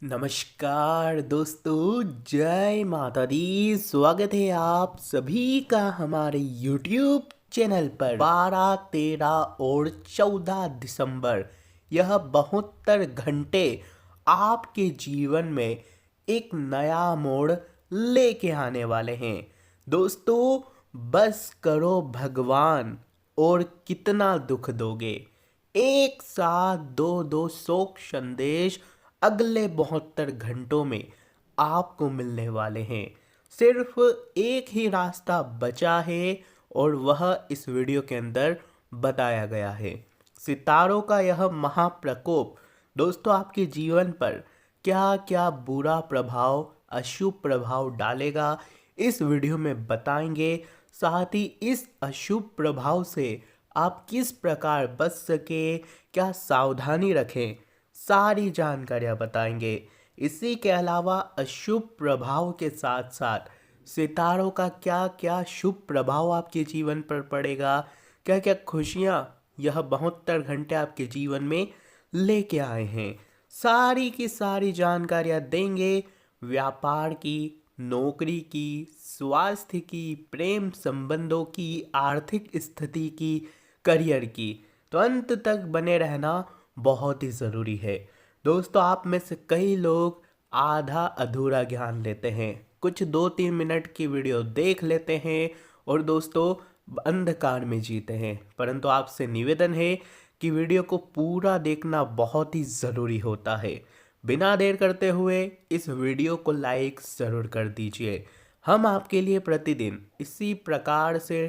नमस्कार दोस्तों, जय माता दी। स्वागत है आप सभी का हमारे YouTube चैनल पर। 12, 13 और 14 दिसंबर यह 72 घंटे आपके जीवन में एक नया मोड़ लेके आने वाले हैं। दोस्तों, बस करो भगवान और कितना दुख दोगे। एक साथ दो दो शोक संदेश अगले 72 घंटों में आपको मिलने वाले हैं। सिर्फ एक ही रास्ता बचा है और वह इस वीडियो के अंदर बताया गया है। सितारों का यह महाप्रकोप दोस्तों आपके जीवन पर क्या क्या बुरा प्रभाव, अशुभ प्रभाव डालेगा, इस वीडियो में बताएंगे। साथ ही इस अशुभ प्रभाव से आप किस प्रकार बच सके, क्या सावधानी रखें, सारी जानकारियाँ बताएंगे। इसी के अलावा अशुभ प्रभाव के साथ साथ सितारों का क्या क्या शुभ प्रभाव आपके जीवन पर पड़ेगा, क्या क्या खुशियाँ यह 72 घंटे आपके जीवन में लेके आए हैं, सारी की सारी जानकारियाँ देंगे। व्यापार की, नौकरी की, स्वास्थ्य की, प्रेम संबंधों की, आर्थिक स्थिति की, करियर की। तो अंत तक बने रहना बहुत ही ज़रूरी है। दोस्तों, आप में से कई लोग आधा अधूरा ज्ञान लेते हैं, कुछ 2-3 मिनट की वीडियो देख लेते हैं और दोस्तों अंधकार में जीते हैं। परंतु आपसे निवेदन है कि वीडियो को पूरा देखना बहुत ही ज़रूरी होता है। बिना देर करते हुए इस वीडियो को लाइक ज़रूर कर दीजिए। हम आपके लिए प्रतिदिन इसी प्रकार से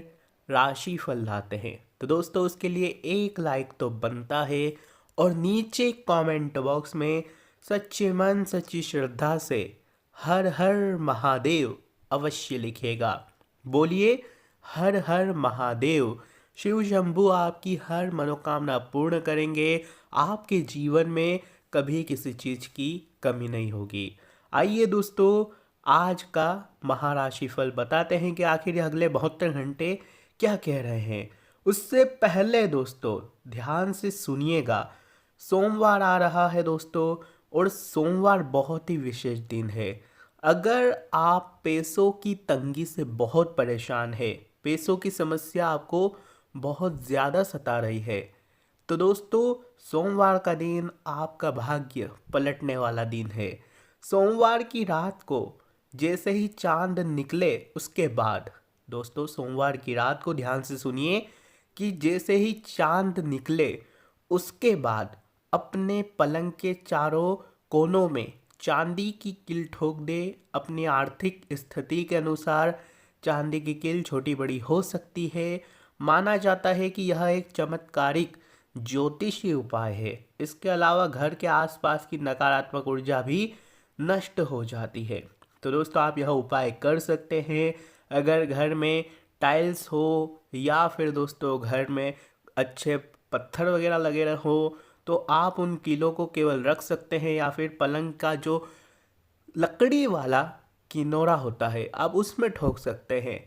राशि फल लाते हैं, तो दोस्तों उसके लिए एक लाइक तो बनता है और नीचे कमेंट बॉक्स में सच्चे मन सच्ची श्रद्धा से हर हर महादेव अवश्य लिखेगा। बोलिए हर हर महादेव। शिव शंभू आपकी हर मनोकामना पूर्ण करेंगे। आपके जीवन में कभी किसी चीज़ की कमी नहीं होगी। आइए दोस्तों, आज का महाराशि फल बताते हैं कि आखिर अगले 72 घंटे क्या कह रहे हैं। उससे पहले दोस्तों ध्यान से सुनिएगा। सोमवार आ रहा है दोस्तों, और सोमवार बहुत ही विशेष दिन है। अगर आप पैसों की तंगी से बहुत परेशान है, पैसों की समस्या आपको बहुत ज़्यादा सता रही है, तो दोस्तों सोमवार का दिन आपका भाग्य पलटने वाला दिन है। सोमवार की रात को जैसे ही चांद निकले उसके बाद, दोस्तों सोमवार की रात को ध्यान से सुनिए कि जैसे ही चांद निकले उसके बाद अपने पलंग के चारों कोनों में चांदी की कील ठोक दे। अपनी आर्थिक स्थिति के अनुसार चांदी की कील छोटी बड़ी हो सकती है। माना जाता है कि यह एक चमत्कारिक ज्योतिषीय उपाय है। इसके अलावा घर के आसपास की नकारात्मक ऊर्जा भी नष्ट हो जाती है। तो दोस्तों आप यह उपाय कर सकते हैं। अगर घर में टाइल्स हो या फिर दोस्तों घर में अच्छे पत्थर वगैरह लगे हो, तो आप उन कीलों को केवल रख सकते हैं, या फिर पलंग का जो लकड़ी वाला किनोरा होता है आप उसमें ठोक सकते हैं।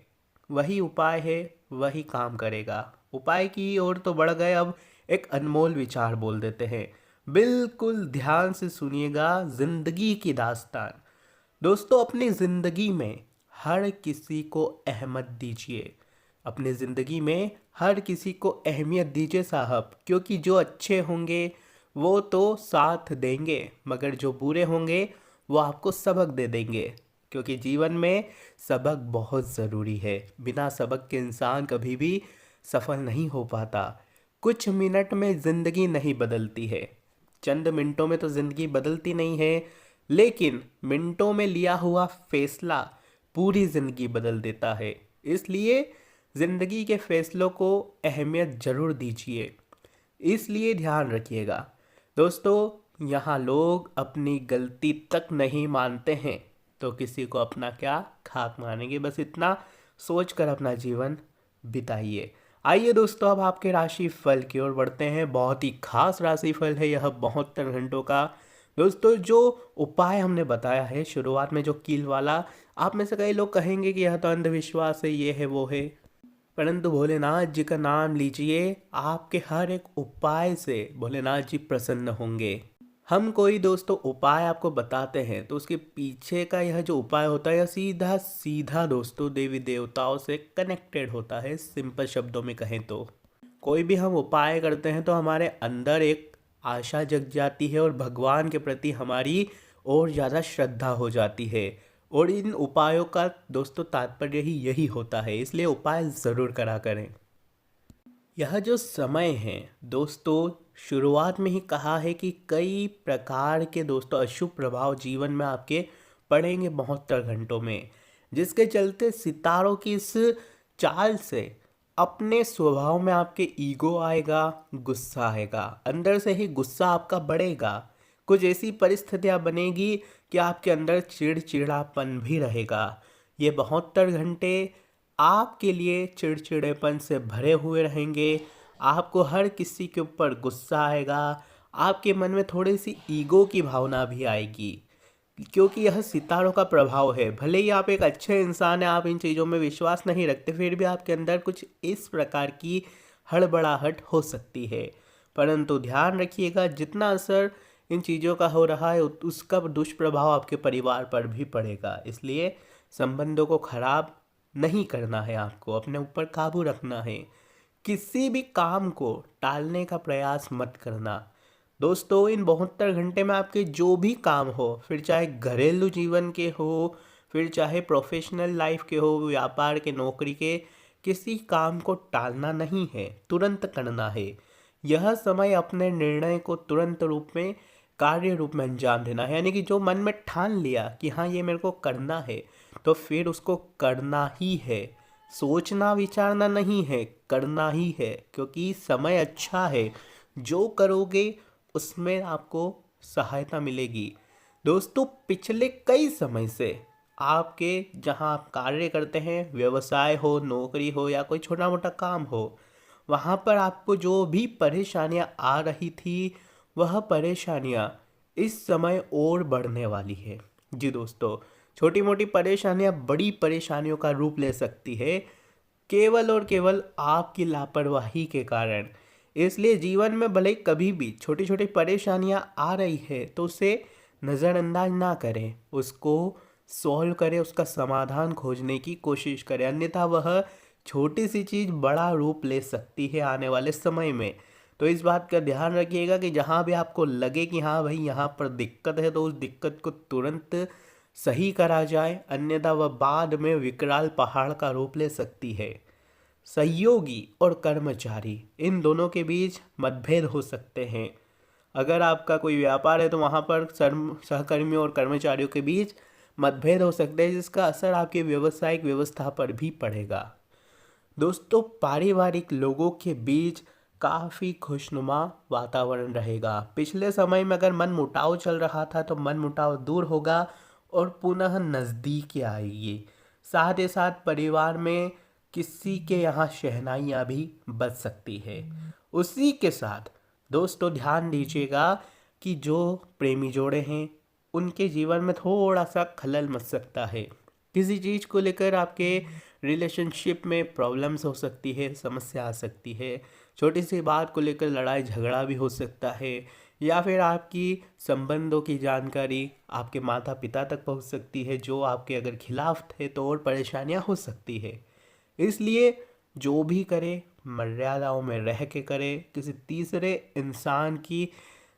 वही उपाय है, वही काम करेगा। उपाय की ओर तो बढ़ गए, अब एक अनमोल विचार बोल देते हैं। बिल्कुल ध्यान से सुनिएगा। जिंदगी की दास्तान। दोस्तों अपनी ज़िंदगी में हर किसी को अहमियत दीजिए। अपनी ज़िंदगी में हर किसी को अहमियत दीजिए साहब, क्योंकि जो अच्छे होंगे वो तो साथ देंगे, मगर जो बुरे होंगे वो आपको सबक दे देंगे। क्योंकि जीवन में सबक बहुत ज़रूरी है। बिना सबक के इंसान कभी भी सफल नहीं हो पाता। कुछ मिनट में ज़िंदगी नहीं बदलती है, चंद मिनटों में तो ज़िंदगी बदलती नहीं है, लेकिन मिनटों में लिया हुआ फैसला पूरी ज़िंदगी बदल देता है। इसलिए ज़िंदगी के फैसलों को अहमियत ज़रूर दीजिए। इसलिए ध्यान रखिएगा। दोस्तों यहाँ लोग अपनी गलती तक नहीं मानते हैं, तो किसी को अपना क्या खाक मानेंगे। बस इतना सोच कर अपना जीवन बिताइए। आइए दोस्तों अब आपके राशि फल की ओर बढ़ते हैं। बहुत ही खास राशि फल है यह 72 घंटों का। दोस्तों जो उपाय हमने बताया है शुरुआत में, जो कील वाला, आप में से कई लोग कहेंगे कि यह तो अंधविश्वास है, ये है वो है, परंतु भोलेनाथ जी का नाम लीजिए, आपके हर एक उपाय से भोलेनाथ जी प्रसन्न होंगे। हम कोई दोस्तों उपाय आपको बताते हैं तो उसके पीछे का यह जो उपाय होता है यह सीधा सीधा दोस्तों देवी देवताओं से कनेक्टेड होता है। सिंपल शब्दों में कहें तो कोई भी हम उपाय करते हैं तो हमारे अंदर एक आशा जग जाती है और भगवान के प्रति हमारी और ज़्यादा श्रद्धा हो जाती है। और इन उपायों का दोस्तों तात्पर्य ही यही होता है, इसलिए उपाय ज़रूर करा करें। यह जो समय है दोस्तों, शुरुआत में ही कहा है कि कई प्रकार के दोस्तों अशुभ प्रभाव जीवन में आपके पड़ेंगे 72 घंटों में, जिसके चलते सितारों की इस चाल से अपने स्वभाव में आपके ईगो आएगा, गुस्सा आएगा, अंदर से ही गुस्सा आपका बढ़ेगा। कुछ ऐसी परिस्थितियां बनेगी कि आपके अंदर चिड़चिड़ापन भी रहेगा। ये 72 घंटे आपके लिए चिड़चिड़ेपन से भरे हुए रहेंगे। आपको हर किसी के ऊपर गुस्सा आएगा, आपके मन में थोड़ी सी ईगो की भावना भी आएगी, क्योंकि यह सितारों का प्रभाव है। भले ही आप एक अच्छे इंसान हैं, आप इन चीज़ों में विश्वास नहीं रखते, फिर भी आपके अंदर कुछ इस प्रकार की हड़बड़ाहट हो सकती है। परंतु ध्यान रखिएगा, जितना असर इन चीज़ों का हो रहा है उसका दुष्प्रभाव आपके परिवार पर भी पड़ेगा। इसलिए संबंधों को खराब नहीं करना है, आपको अपने ऊपर काबू रखना है। किसी भी काम को टालने का प्रयास मत करना दोस्तों। इन 72 घंटे में आपके जो भी काम हो, फिर चाहे घरेलू जीवन के हो, फिर चाहे प्रोफेशनल लाइफ के हो, व्यापार के, नौकरी के, किसी काम को टालना नहीं है, तुरंत करना है। यह समय अपने निर्णय को तुरंत रूप में कार्य रूप में अंजाम देना है। यानी कि जो मन में ठान लिया कि हाँ ये मेरे को करना है, तो फिर उसको करना ही है। सोचना विचारना नहीं है, करना ही है, क्योंकि समय अच्छा है। जो करोगे उसमें आपको सहायता मिलेगी। दोस्तों पिछले कई समय से आपके जहाँ आप कार्य करते हैं, व्यवसाय हो, नौकरी हो या कोई छोटा मोटा काम हो, वहाँ पर आपको जो भी परेशानियाँ आ रही थी वह परेशानियाँ इस समय और बढ़ने वाली है। जी दोस्तों, छोटी मोटी परेशानियाँ बड़ी परेशानियों का रूप ले सकती है, केवल और केवल आपकी लापरवाही के कारण। इसलिए जीवन में भले कभी भी छोटी छोटी परेशानियाँ आ रही है तो उसे नज़रअंदाज ना करें, उसको सॉल्व करें, उसका समाधान खोजने की कोशिश करें, अन्यथा वह छोटी सी चीज़ बड़ा रूप ले सकती है आने वाले समय में। तो इस बात का ध्यान रखिएगा कि जहाँ भी आपको लगे कि हाँ भाई यहाँ पर दिक्कत है, तो उस दिक्कत को तुरंत सही करा जाए, अन्यथा वह बाद में विकराल पहाड़ का रूप ले सकती है। सहयोगी और कर्मचारी, इन दोनों के बीच मतभेद हो सकते हैं। अगर आपका कोई व्यापार है तो वहाँ पर सहकर्मियों और कर्मचारियों के बीच मतभेद हो सकते हैं, जिसका असर आपकी व्यावसायिक व्यवस्था पर भी पड़ेगा। दोस्तों पारिवारिक लोगों के बीच काफ़ी खुशनुमा वातावरण रहेगा। पिछले समय में अगर मन मुटाव चल रहा था तो मन मुटाव दूर होगा और पुनः नज़दीक आएगी। साथ ही साथ परिवार में किसी के यहाँ शहनाइयाँ भी बज सकती है। उसी के साथ दोस्तों ध्यान दीजिएगा कि जो प्रेमी जोड़े हैं उनके जीवन में थोड़ा सा खलल मच सकता है। किसी चीज़ को लेकर आपके रिलेशनशिप में प्रॉब्लम्स हो सकती है, समस्या आ सकती है। छोटी सी बात को लेकर लड़ाई झगड़ा भी हो सकता है, या फिर आपकी संबंधों की जानकारी आपके माता पिता तक पहुंच सकती है, जो आपके अगर खिलाफ थे तो और परेशानियां हो सकती है। इसलिए जो भी करे मर्यादाओं में रह के करे, किसी तीसरे इंसान की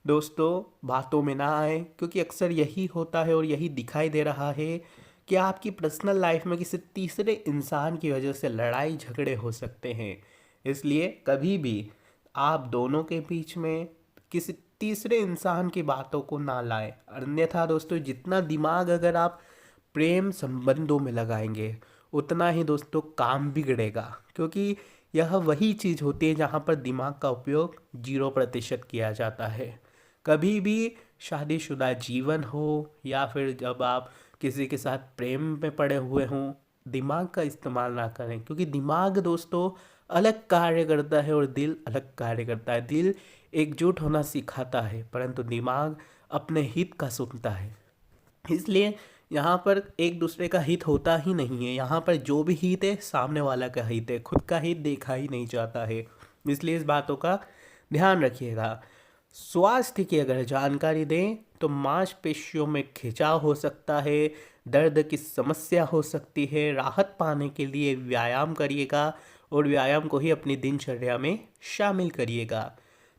दोस्तों बातों में ना आए, क्योंकि अक्सर यही होता है और यही दिखाई दे रहा है कि आपकी पर्सनल लाइफ में किसी तीसरे इंसान की वजह से लड़ाई झगड़े हो सकते हैं। इसलिए कभी भी आप दोनों के बीच में किसी तीसरे इंसान की बातों को ना लाएं। अन्यथा दोस्तों जितना दिमाग अगर आप प्रेम संबंधों में लगाएंगे उतना ही दोस्तों काम बिगड़ेगा, क्योंकि यह वही चीज़ होती है जहाँ पर दिमाग का उपयोग 0% किया जाता है। कभी भी शादीशुदा जीवन हो या फिर जब आप किसी के साथ प्रेम में पड़े हुए हों, दिमाग का इस्तेमाल ना करें, क्योंकि दिमाग दोस्तों अलग कार्य करता है और दिल अलग कार्य करता है। दिल एकजुट होना सिखाता है, परंतु दिमाग अपने हित का सुनता है। इसलिए यहाँ पर एक दूसरे का हित होता ही नहीं है। यहाँ पर जो भी हित है सामने वाला का हित है, खुद का हित देखा ही नहीं जाता है। इसलिए इस बातों का ध्यान रखिएगा। स्वास्थ्य की अगर जानकारी दें तो मांसपेशियों में खिंचाव हो सकता है, दर्द की समस्या हो सकती है। राहत पाने के लिए व्यायाम करिएगा और व्यायाम को ही अपनी दिनचर्या में शामिल करिएगा।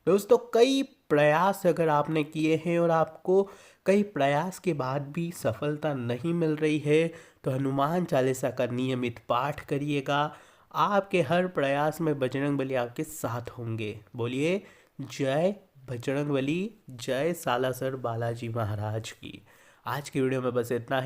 दोस्तों, कई प्रयास अगर आपने किए हैं और आपको कई प्रयास के बाद भी सफलता नहीं मिल रही है तो हनुमान चालीसा का नियमित पाठ करिएगा। आपके हर प्रयास में बजरंगबली आपके साथ होंगे। बोलिए जय बजरंगबली, जय सालासर बालाजी महाराज की। आज की वीडियो में बस इतना ही।